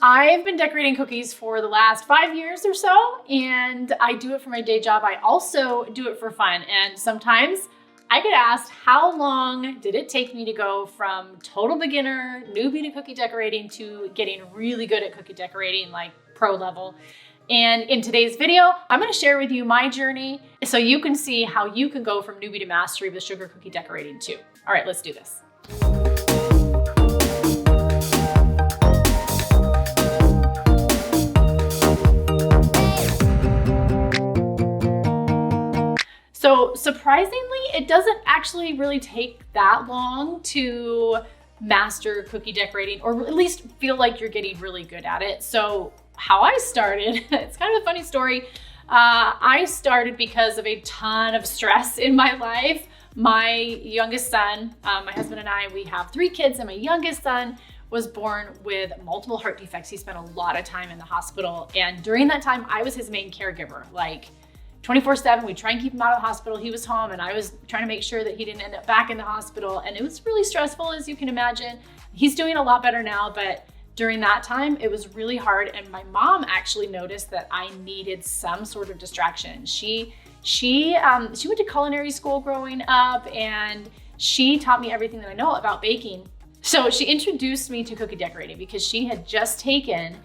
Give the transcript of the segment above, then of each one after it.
I've been decorating cookies for the last 5 years or so, and I do it for my day job. I also do it for fun. And sometimes I get asked, how long did it take me to go from total beginner, newbie to cookie decorating to getting really good at cookie decorating, like pro level? And in today's video, I'm gonna share with you my journey so you can see how you can go from newbie to mastery with sugar cookie decorating too. All right, let's do this. So surprisingly, it doesn't actually really take that long to master cookie decorating, or at least feel like you're getting really good at it. So how I started, it's kind of a funny story. I started because of a ton of stress in my life. My youngest son, my husband and I, we have 3 kids, and my youngest son was born with multiple heart defects. He spent a lot of time in the hospital. And during that time, I was his main caregiver. Like 24/7, we'd try and keep him out of the hospital. He was home, and I was trying to make sure that he didn't end up back in the hospital. And it was really stressful, as you can imagine. He's doing a lot better now, but during that time, it was really hard. And my mom actually noticed that I needed some sort of distraction. She went to culinary school growing up, and she taught me everything that I know about baking. So she introduced me to cookie decorating because she had just taken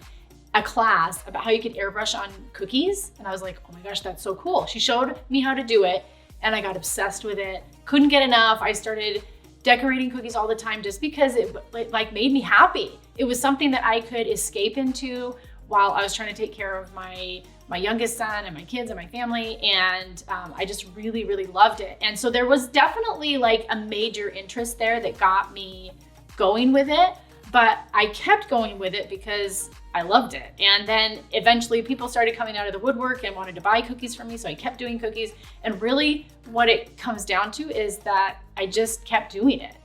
a class about how you could airbrush on cookies. And I was like, oh my gosh, that's so cool. She showed me how to do it, and I got obsessed with it. Couldn't get enough. I started decorating cookies all the time just because it like made me happy. It was something that I could escape into while I was trying to take care of my youngest son and my kids and my family. And I just really, really loved it. And so there was definitely like a major interest there that got me going with it. But I kept going with it because I loved it. And then eventually people started coming out of the woodwork and wanted to buy cookies from me. So I kept doing cookies. And really what it comes down to is that I just kept doing it.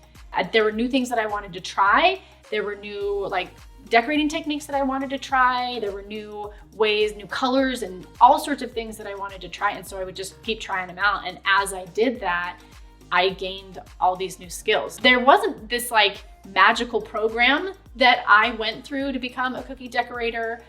There were new things that I wanted to try. There were new like decorating techniques that I wanted to try. There were new ways, new colors, and all sorts of things that I wanted to try. And so I would just keep trying them out. And as I did that, I gained all these new skills. There wasn't this like magical program that I went through to become a cookie decorator.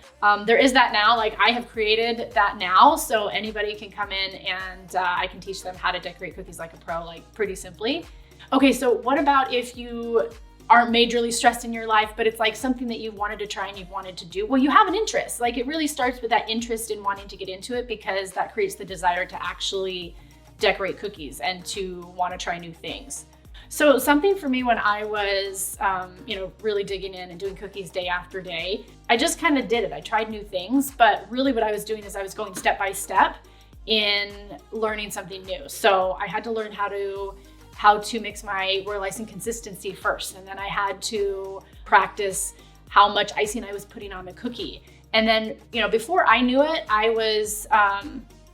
There is that now, like I have created that now, so anybody can come in and I can teach them how to decorate cookies like a pro, like pretty simply. Okay, so what about if you aren't majorly stressed in your life, but it's like something that you wanted to try and you've wanted to do? Well, you have an interest. Like it really starts with that interest in wanting to get into it, because that creates the desire to actually decorate cookies and to want to try new things. So something for me when I was, really digging in and doing cookies day after day, I just kind of did it. I tried new things, but really what I was doing is I was going step by step in learning something new. So I had to learn how to mix my royal icing consistency first. And then I had to practice how much icing I was putting on the cookie. And then, before I knew it, I was,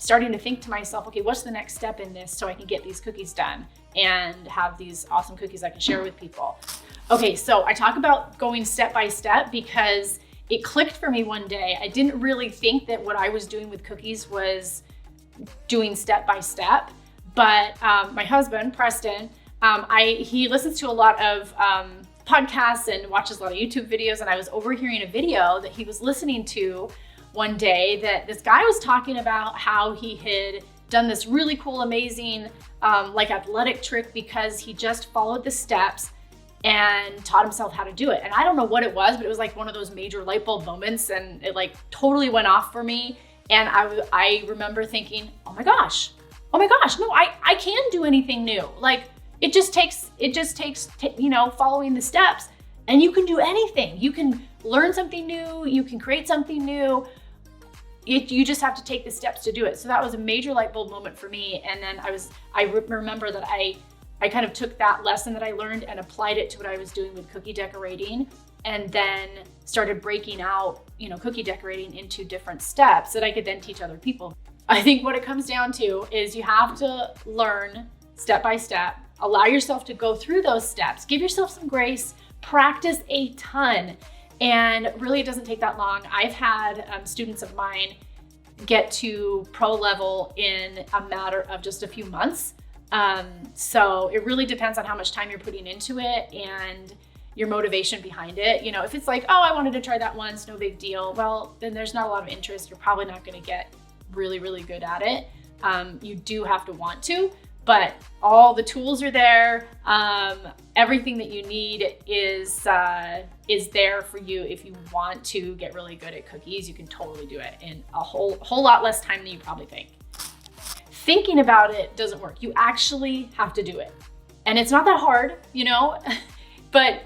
starting to think to myself, okay, what's the next step in this so I can get these cookies done and have these awesome cookies I can share with people. Okay, so I talk about going step by step because it clicked for me one day. I didn't really think that what I was doing with cookies was doing step by step, but my husband, Preston, he listens to a lot of podcasts and watches a lot of YouTube videos, and I was overhearing a video that he was listening to one day that this guy was talking about how he had done this really cool, amazing, athletic trick because he just followed the steps and taught himself how to do it. And I don't know what it was, but it was like one of those major light bulb moments, and it like totally went off for me. And I remember thinking, oh my gosh, no, I can do anything new. Like it just takes following the steps, and you can do anything. You can learn something new, you can create something new. You just have to take the steps to do it. So that was a major light bulb moment for me. And then I remember that I kind of took that lesson that I learned and applied it to what I was doing with cookie decorating, and then started breaking out, cookie decorating into different steps that I could then teach other people. I think what it comes down to is you have to learn step by step, allow yourself to go through those steps, give yourself some grace, practice a ton. And really, it doesn't take that long. I've had students of mine get to pro level in a matter of just a few months. So it really depends on how much time you're putting into it. And your motivation behind it. You know, if it's like, oh, I wanted to try that once, no big deal. Well, then there's not a lot of interest. You're probably not going to get really, really good at it. You do have to want to, but all the tools are there. Everything that you need is there for you. If you want to get really good at cookies, you can totally do it in a whole lot less time than you probably think. Thinking about it doesn't work. You actually have to do it. And it's not that hard, you know, but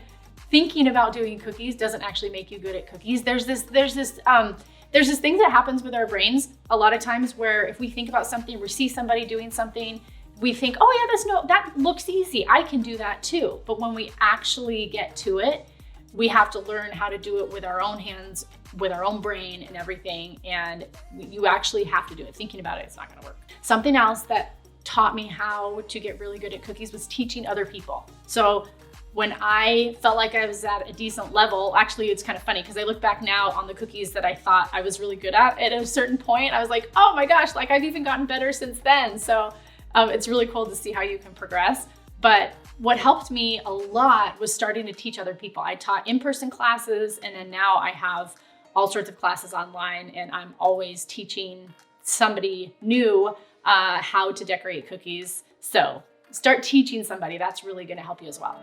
thinking about doing cookies doesn't actually make you good at cookies. There's this thing that happens with our brains a lot of times where if we think about something, we see somebody doing something, we think, oh yeah, that looks easy. I can do that too. But when we actually get to it, we have to learn how to do it with our own hands, with our own brain and everything. And you actually have to do it. Thinking about it, it's not gonna work. Something else that taught me how to get really good at cookies was teaching other people. So when I felt like I was at a decent level, actually it's kind of funny because I look back now on the cookies that I thought I was really good at a certain point, I was like, oh my gosh, like I've even gotten better since then. So it's really cool to see how you can progress. But what helped me a lot was starting to teach other people. I taught in-person classes, and then now I have all sorts of classes online, and I'm always teaching somebody new how to decorate cookies. So start teaching somebody. That's really gonna help you as well.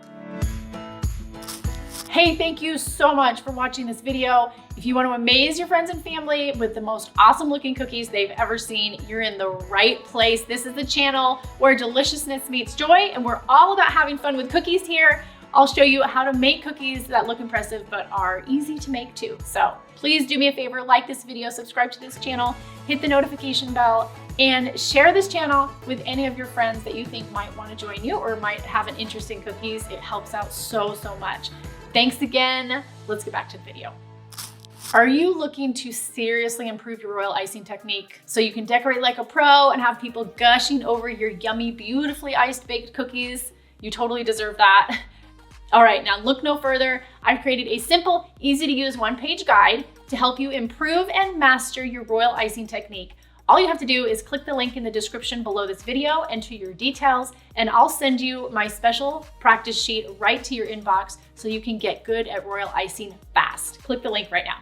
Hey, thank you so much for watching this video. If you want to amaze your friends and family with the most awesome looking cookies they've ever seen, you're in the right place. This is the channel where deliciousness meets joy, and we're all about having fun with cookies here. I'll show you how to make cookies that look impressive but are easy to make too. So please do me a favor, like this video, subscribe to this channel, hit the notification bell, and share this channel with any of your friends that you think might want to join you or might have an interest in cookies. It helps out so much. Thanks again. Let's get back to the video. Are you looking to seriously improve your royal icing technique so you can decorate like a pro and have people gushing over your yummy, beautifully iced baked cookies? You totally deserve that. All right, now look no further. I've created a simple, easy to use one-page guide to help you improve and master your royal icing technique. All you have to do is click the link in the description below this video, enter your details, and I'll send you my special practice sheet right to your inbox so you can get good at royal icing fast. Click the link right now.